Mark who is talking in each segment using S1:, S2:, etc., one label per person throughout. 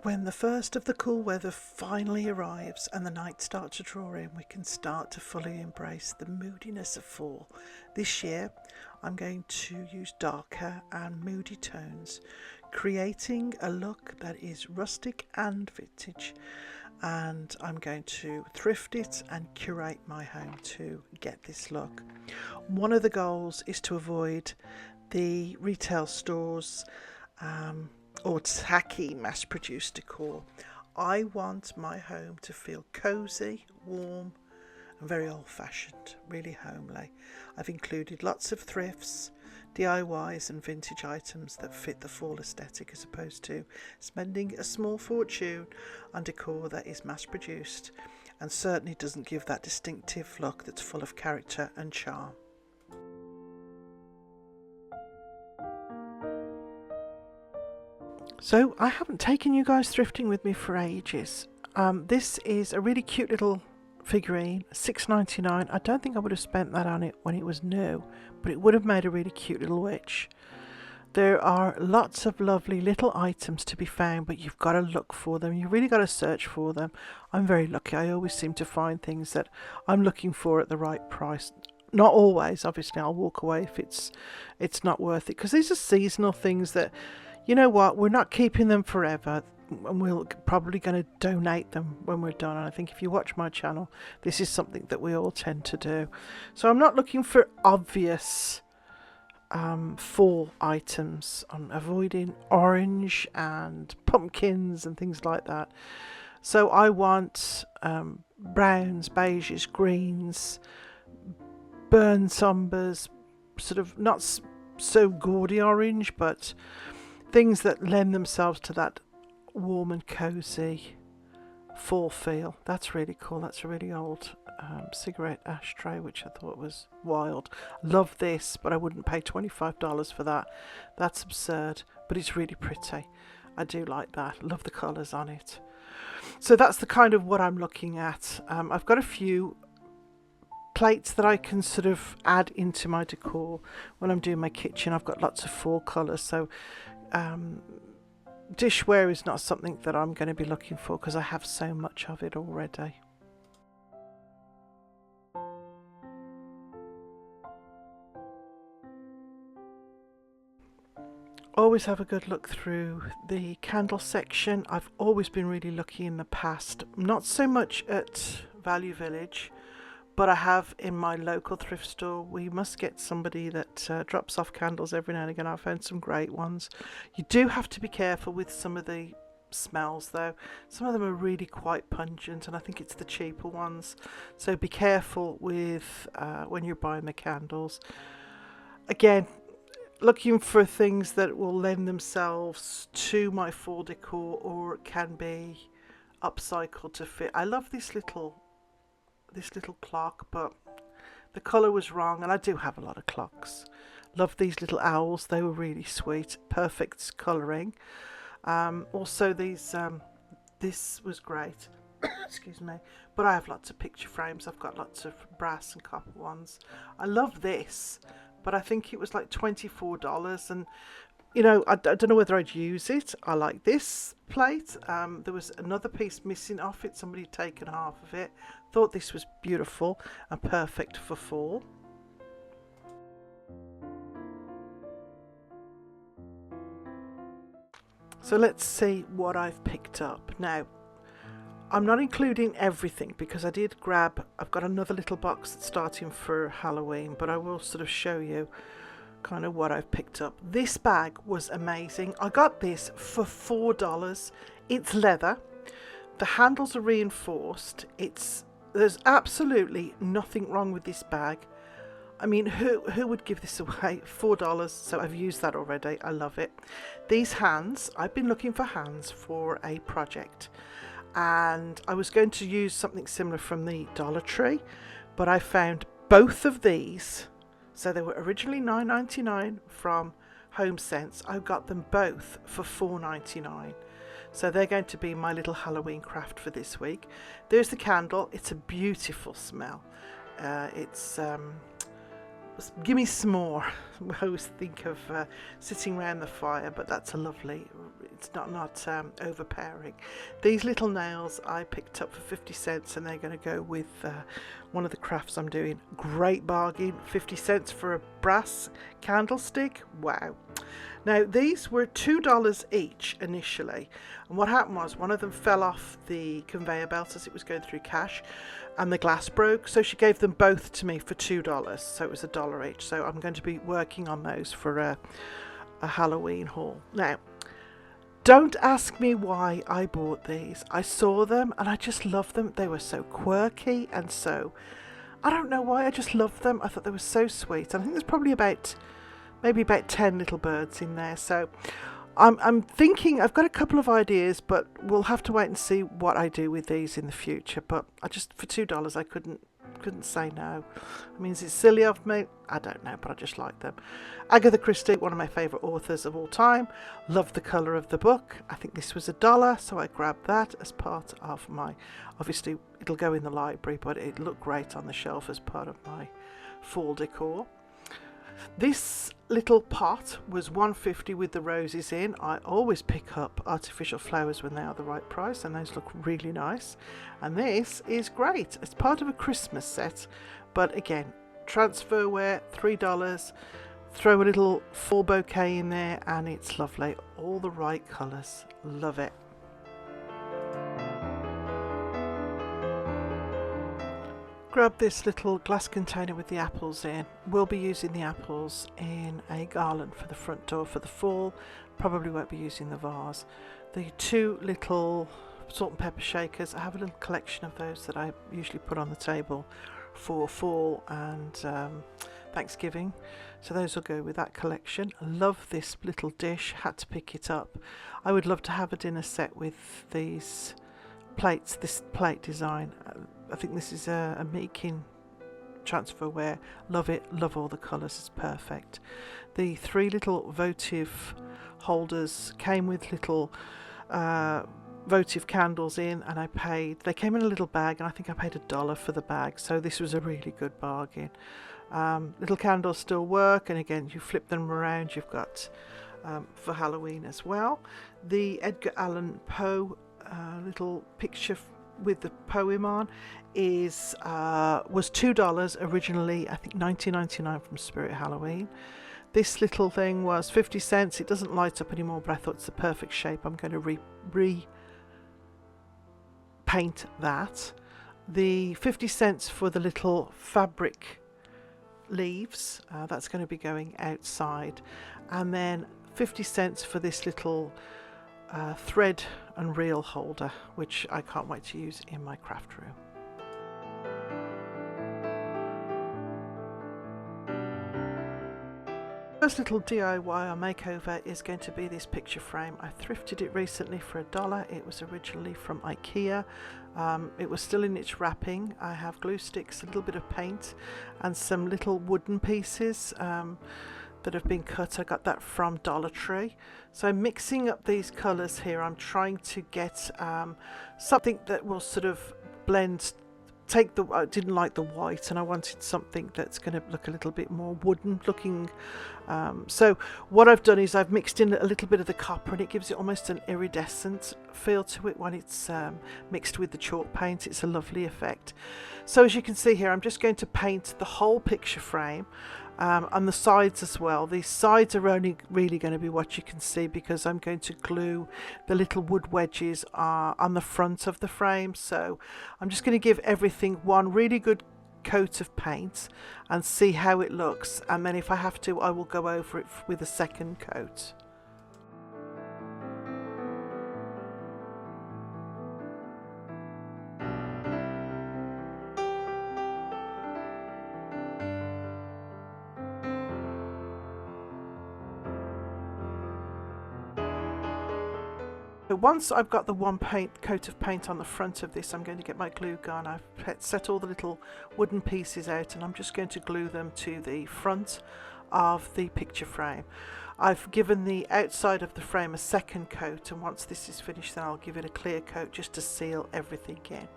S1: When the first of the cool weather finally arrives and the night starts to draw in, we can start to fully embrace the moodiness of fall. This year, I'm going to use darker and moody tones, creating a look that is rustic and vintage. And I'm going to thrift it and curate my home to get this look. One of the goals is to avoid the retail stores or tacky mass-produced decor. I want my home to feel cosy, warm and very old-fashioned, really homely. I've included lots of thrifts, DIYs and vintage items that fit the fall aesthetic, as opposed to spending a small fortune on decor that is mass-produced and certainly doesn't give that distinctive look that's full of character and charm. So I haven't taken you guys thrifting with me for ages. This is a really cute little figurine, $6.99. I don't think I would have spent that on it when it was new, but it would have made a really cute little witch. There are lots of lovely little items to be found, but you've got to look for them. You've really got to search for them. I'm very lucky. I always seem to find things that I'm looking for at the right price. Not always, obviously. I'll walk away if it's not worth it, because these are seasonal things that, you know what, we're not keeping them forever, and we're probably going to donate them when we're done. And I think if you watch my channel, this is something that we all tend to do. So I'm not looking for obvious fall items. I'm avoiding orange and pumpkins and things like that. So I want browns, beiges, greens, burnt umbers, sort of not so gaudy orange, but things that lend themselves to that warm and cozy fall feel. That's really cool. That's a really old cigarette ashtray, which I thought was wild. Love this, but I wouldn't pay $25 for that. That's absurd, but it's really pretty. I do like that. Love the colours on it. So that's the kind of what I'm looking at. I've got a few plates that I can sort of add into my decor when I'm doing my kitchen. I've got lots of fall colours, so dishware is not something that I'm going to be looking for because I have so much of it already. Always have a good look through the candle section. I've always been really lucky in the past, not so much at Value Village, but I have in my local thrift store. We must get somebody that drops off candles every now and again. I've found some great ones. You do have to be careful with some of the smells though. Some of them are really quite pungent, and I think it's the cheaper ones. So be careful with when you're buying the candles. Again, looking for things that will lend themselves to my fall decor or can be upcycled to fit. I love this little clock, but the colour was wrong, and I do have a lot of clocks. Love these little owls. They were really sweet. Perfect colouring. Also these this was great. Excuse me. But I have lots of picture frames. I've got lots of brass and copper ones. I love this, but I think it was like $24, and you know, I don't know whether I'd use it. I like this plate. There was another piece missing off it. Somebody had taken half of it. Thought this was beautiful and perfect for fall. So let's see what I've picked up. Now, I'm not including everything because I've got another little box that's starting for Halloween, but I will sort of show you kind of what I've picked up. This bag was amazing. I got this for $4. It's leather. The handles are reinforced. There's absolutely nothing wrong with this bag. I mean, who would give this away? $4, so I've used that already. I love it. These hands, I've been looking for hands for a project, and I was going to use something similar from the Dollar Tree, but I found both of these. So they were originally $9.99 from HomeSense. I got them both for $4.99. So they're going to be my little Halloween craft for this week. There's the candle. It's a beautiful smell. It's give me some more. I always think of sitting around the fire, but that's a lovely, it's not overpowering. These little nails I picked up for 50 cents, and they're going to go with one of the crafts I'm doing. Great bargain, 50 cents for a brass candlestick. Wow. Now these were $2 each initially, and what happened was one of them fell off the conveyor belt as it was going through cash, and the glass broke, so she gave them both to me for $2, so it was $1 each. So I'm going to be working on those for a Halloween haul. Now, don't ask me why I bought these. I saw them and I just loved them. They were so quirky, and so I don't know why, I just loved them. I thought they were so sweet. I think there's probably maybe about 10 little birds in there. So I'm thinking, I've got a couple of ideas, but we'll have to wait and see what I do with these in the future. But I just, for $2, I couldn't say no. I mean, is it silly of me? I don't know, but I just like them. Agatha Christie, one of my favourite authors of all time. Love the colour of the book. I think this was $1, so I grabbed that as part of my, obviously it'll go in the library, but it looked great on the shelf as part of my fall decor. This little pot was $1.50 with the roses in. I always pick up artificial flowers when they are the right price, and those look really nice. And this is great. It's part of a Christmas set, but again, transferware, $3. Throw a little fall bouquet in there and it's lovely. All the right colours. Love it. Grab this little glass container with the apples in. We'll be using the apples in a garland for the front door for the fall. Probably won't be using the vase. The two little salt and pepper shakers, I have a little collection of those that I usually put on the table for fall and Thanksgiving. So those will go with that collection. I love this little dish, had to pick it up. I would love to have a dinner set with these plates, this plate design. I think this is a making transferware. Love it, love all the colours, it's perfect. The three little votive holders came with little votive candles in, and they came in a little bag, and I think I paid $1 for the bag, so this was a really good bargain. Little candles still work, and again, you flip them around, you've got for Halloween as well. The Edgar Allan Poe little picture with the poem on was $2 originally, I think $19.99 from Spirit Halloween. This little thing was 50 cents. It doesn't light up anymore, but I thought it's the perfect shape. I'm going to repaint that. The 50 cents for the little fabric leaves, that's going to be going outside, and then 50 cents for this little thread and reel holder, which I can't wait to use in my craft room. First little DIY or makeover is going to be this picture frame. I thrifted it recently for $1. It was originally from IKEA. It was still in its wrapping. I have glue sticks, a little bit of paint, and some little wooden pieces that have been cut. I got that from Dollar Tree. So I'm mixing up these colours here. I'm trying to get something that will sort of blend. I didn't like the white, and I wanted something that's going to look a little bit more wooden looking. So what I've done is I've mixed in a little bit of the copper, and it gives it almost an iridescent feel to it when it's mixed with the chalk paint. It's a lovely effect. So as you can see here, I'm just going to paint the whole picture frame. And the sides as well. These sides are only really going to be what you can see, because I'm going to glue the little wood wedges on the front of the frame. So I'm just going to give everything one really good coat of paint and see how it looks, and then if I have to, I will go over it with a second coat. So once I've got the one coat of paint on the front of this, I'm going to get my glue gun. I've set all the little wooden pieces out, and I'm just going to glue them to the front of the picture frame. I've given the outside of the frame a second coat, and once this is finished, then I'll give it a clear coat just to seal everything in.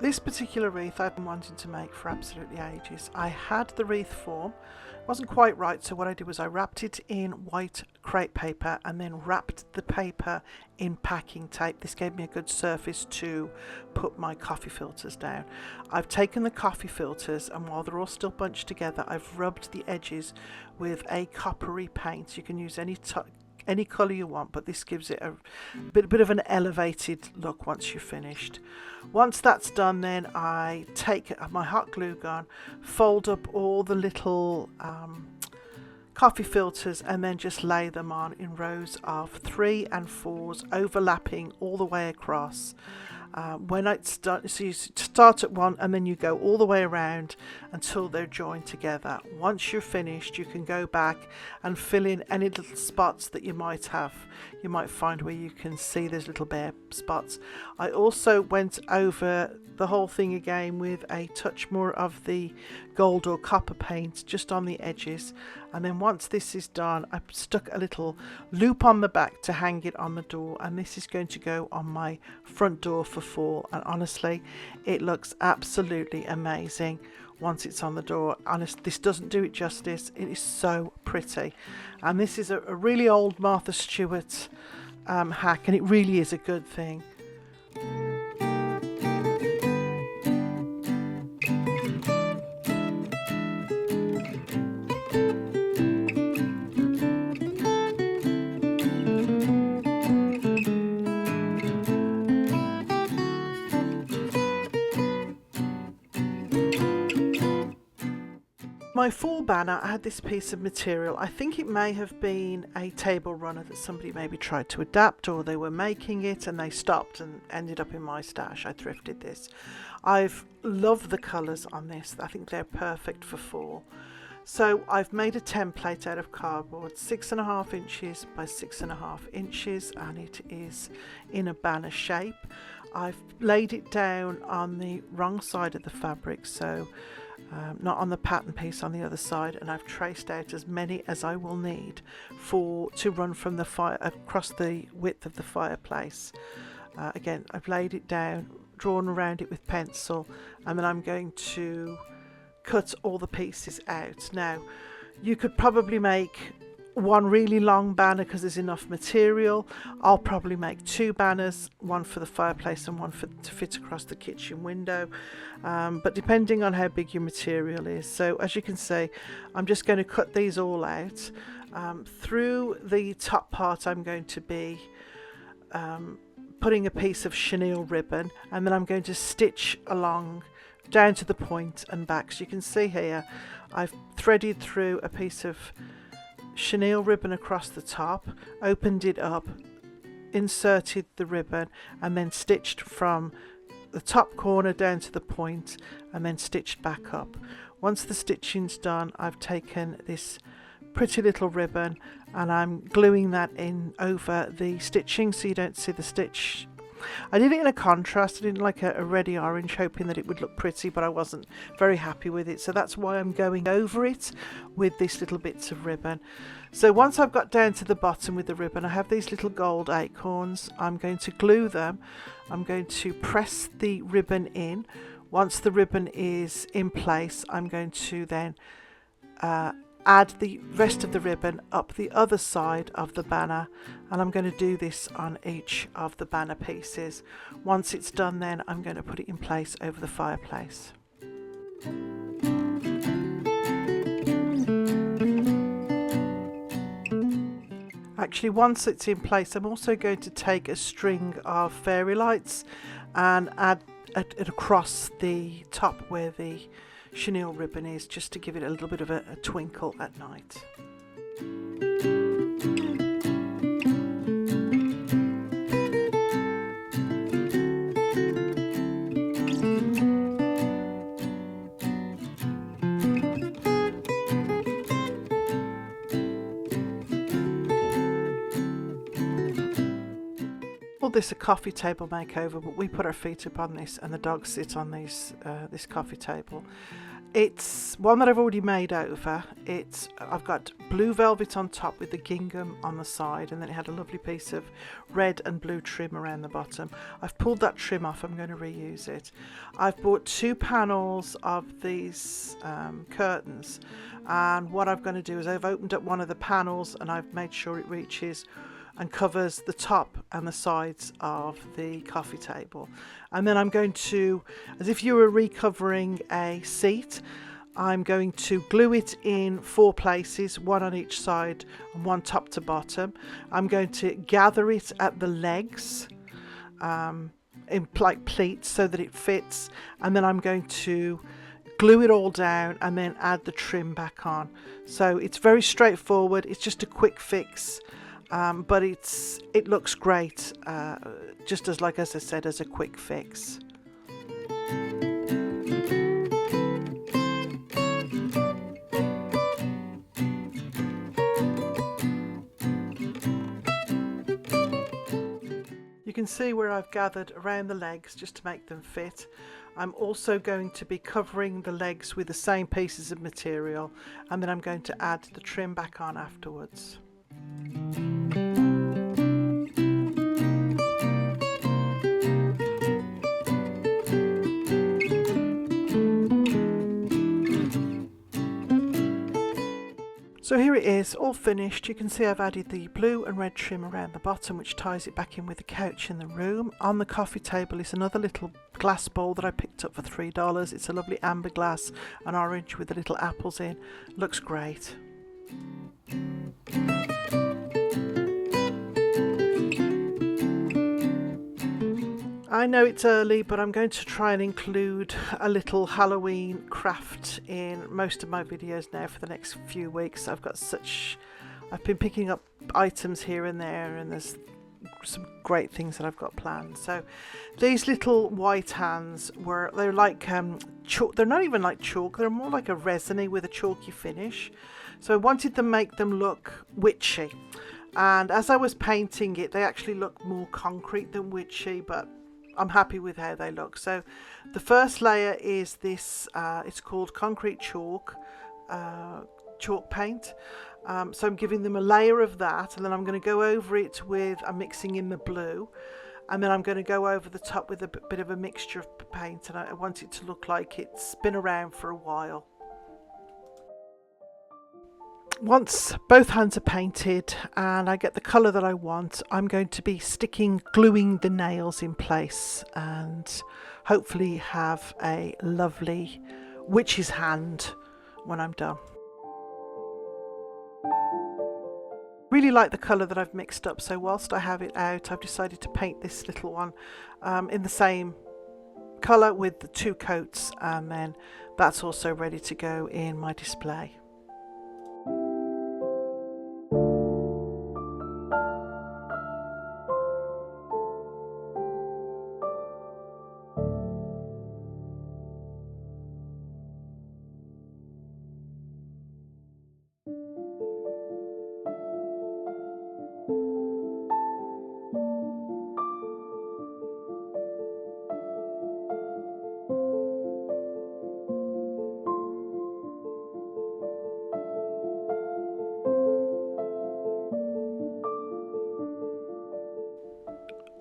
S1: This particular wreath I've been wanting to make for absolutely ages. I had the wreath form, it wasn't quite right, so what I did was I wrapped it in white crepe paper and then wrapped the paper in packing tape. This gave me a good surface to put my coffee filters down. I've taken the coffee filters, and while they're all still bunched together, I've rubbed the edges with a coppery paint. You can use any colour you want, but this gives it a bit of an elevated look once you're finished. Once that's done, then I take my hot glue gun, fold up all the little coffee filters, and then just lay them on in rows of 3 and 4s, overlapping all the way across. When it's done, so you start at one and then you go all the way around until they're joined together. Once you're finished, you can go back and fill in any little spots that you might have. You might find where you can see those little bare spots. I also went over the whole thing again with a touch more of the gold or copper paint just on the edges, and then once this is done, I stuck a little loop on the back to hang it on the door, and this is going to go on my front door for fall. And honestly, it looks absolutely amazing once it's on the door. This doesn't do it justice. It is so pretty, and this is a really old Martha Stewart hack, and it really is a good thing. My fall banner, I had this piece of material. I think it may have been a table runner that somebody maybe tried to adapt, or they were making it and they stopped and ended up in my stash. I thrifted this. I've loved the colours on this. I think they're perfect for fall. So I've made a template out of cardboard, 6.5 inches by 6.5 inches, and it is in a banner shape. I've laid it down on the wrong side of the fabric, so not on the pattern piece, on the other side, and I've traced out as many as I will need to run from the fire across the width of the fireplace. Again, I've laid it down, drawn around it with pencil, and then I'm going to cut all the pieces out. Now, you could probably make one really long banner because there's enough material. I'll probably make 2 banners, one for the fireplace and one to fit across the kitchen window, but depending on how big your material is. So as you can see, I'm just going to cut these all out. Through the top part, I'm going to be putting a piece of chenille ribbon, and then I'm going to stitch along down to the point and back. So you can see here I've threaded through a piece of chenille ribbon across the top, opened it up, inserted the ribbon, and then stitched from the top corner down to the point, and then stitched back up. Once the stitching's done, I've taken this pretty little ribbon and I'm gluing that in over the stitching so you don't see the stitch. I did it in a contrast. I didn't like a reddy orange, hoping that it would look pretty, but I wasn't very happy with it, so that's why I'm going over it with these little bits of ribbon. So once I've got down to the bottom with the ribbon, I have these little gold acorns. I'm going to glue them. I'm going to press the ribbon in. Once the ribbon is in place, I'm going to then add the rest of the ribbon up the other side of the banner, and I'm going to do this on each of the banner pieces. Once it's done, then I'm going to put it in place over the fireplace. Actually, once it's in place, I'm also going to take a string of fairy lights and add it across the top where the chenille ribbon is, just to give it a little bit of a twinkle at night. This a coffee table makeover, but we put our feet up on this and the dogs sit on this coffee table. It's one that I've already made over. I've got blue velvet on top with the gingham on the side, and then it had a lovely piece of red and blue trim around the bottom. I've pulled that trim off. I'm going to reuse it. I've bought 2 panels of these curtains, and what I'm going to do is I've opened up one of the panels and I've made sure it reaches and covers the top and the sides of the coffee table. And then I'm going to, as if you were recovering a seat, I'm going to glue it in 4 places, 1 on each side and 1 top to bottom. I'm going to gather it at the legs in like pleats so that it fits, and then I'm going to glue it all down and then add the trim back on. So it's very straightforward. It's just a quick fix. But it looks great, just as I said, as a quick fix. You can see where I've gathered around the legs just to make them fit. I'm also going to be covering the legs with the same pieces of material, and then I'm going to add the trim back on afterwards. So here it is, all finished. You can see I've added the blue and red trim around the bottom, which ties it back in with the couch in the room. On the coffee table is another little glass bowl that I picked up for $3. It's a lovely amber glass, an orange with the little apples in. Looks great. I know it's early, but I'm going to try and include a little Halloween craft in most of my videos now for the next few weeks. I've been picking up items here and there, and there's some great things that I've got planned. So these little white hands they're like chalk. They're not even like chalk, they're more like a resiny with a chalky finish. So I wanted to make them look witchy, and as I was painting it, they actually look more concrete than witchy, but I'm happy with how they look. So the first layer is this, it's called concrete chalk paint. So I'm giving them a layer of that, and then I'm going to go over it I'm mixing in the blue, and then I'm going to go over the top with a bit of a mixture of paint, and I want it to look like it's been around for a while. Once both hands are painted and I get the colour that I want, I'm going to be gluing the nails in place and hopefully have a lovely witch's hand when I'm done. Really like the colour that I've mixed up, so whilst I have it out, I've decided to paint this little one in the same colour with the 2 coats, and then that's also ready to go in my display.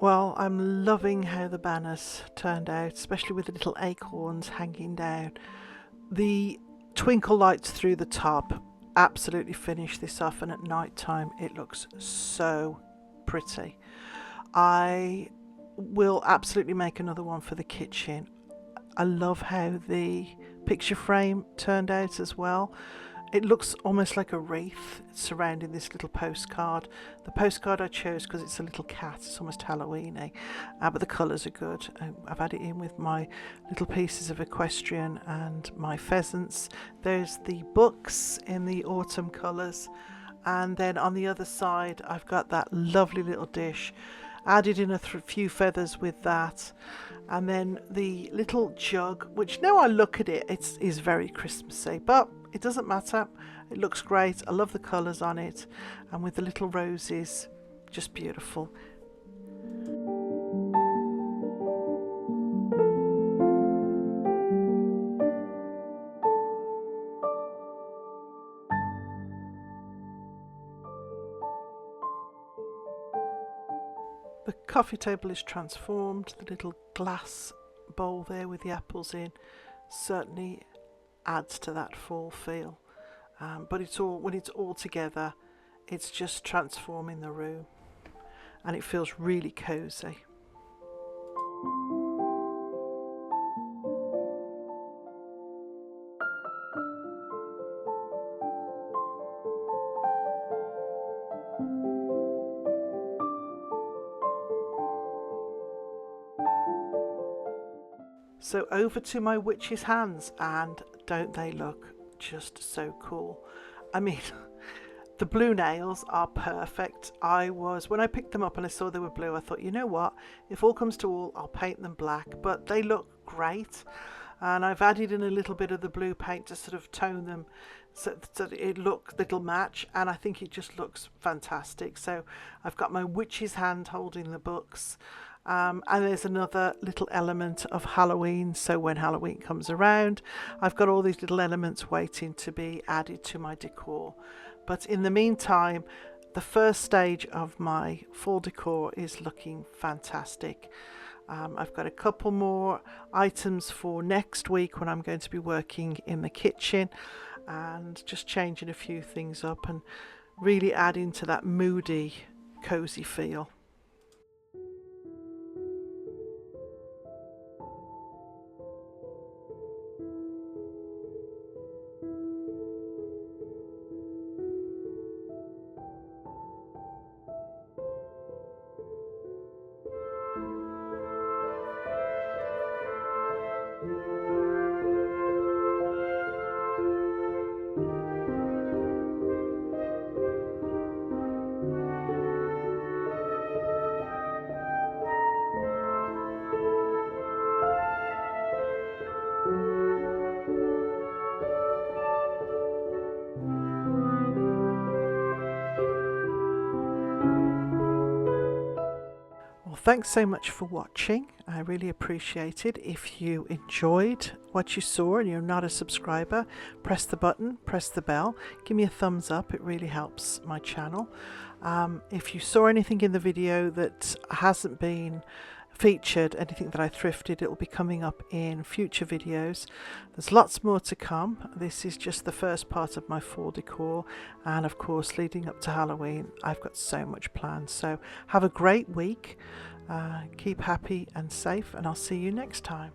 S1: Well, I'm loving how the banners turned out, especially with the little acorns hanging down. The twinkle lights through the top absolutely finish this off, and at night time it looks so pretty. I will absolutely make another one for the kitchen. I love how the picture frame turned out as well. It looks almost like a wreath surrounding this little postcard. The postcard I chose because it's a little cat, it's almost Halloween-y, but the colours are good. I've had it in with my little pieces of equestrian and my pheasants. There's the books in the autumn colours, and then on the other side I've got that lovely little dish. Added in a few feathers with that, and then the little jug, which now I look at it, is very Christmassy, but it doesn't matter. It looks great. I love the colours on it, and with the little roses, just beautiful. coffee table is transformed. The little glass bowl there with the apples in certainly adds to that fall feel. But when it's all together, it's just transforming the room, and it feels really cozy. So over to my witch's hands, and don't they look just so cool? I mean, the blue nails are perfect. When I picked them up and I saw they were blue, I thought, you know what, if all comes to all, I'll paint them black, but they look great. And I've added in a little bit of the blue paint to sort of tone them so it'll match, and I think it just looks fantastic. So I've got my witch's hand holding the books. And there's another little element of Halloween, so when Halloween comes around, I've got all these little elements waiting to be added to my decor. But in the meantime, the first stage of my fall decor is looking fantastic. I've got a couple more items for next week when I'm going to be working in the kitchen and just changing a few things up and really adding to that moody, cozy feel. Thanks so much for watching. I really appreciate it. If you enjoyed what you saw and you're not a subscriber, press the button, press the bell, give me a thumbs up. It really helps my channel. If you saw anything in the video that hasn't been featured, anything that I thrifted, it will be coming up in future videos. There's lots more to come. This is just the first part of my fall decor, and of course leading up to Halloween I've got so much planned. So have a great week, keep happy and safe, and I'll see you next time.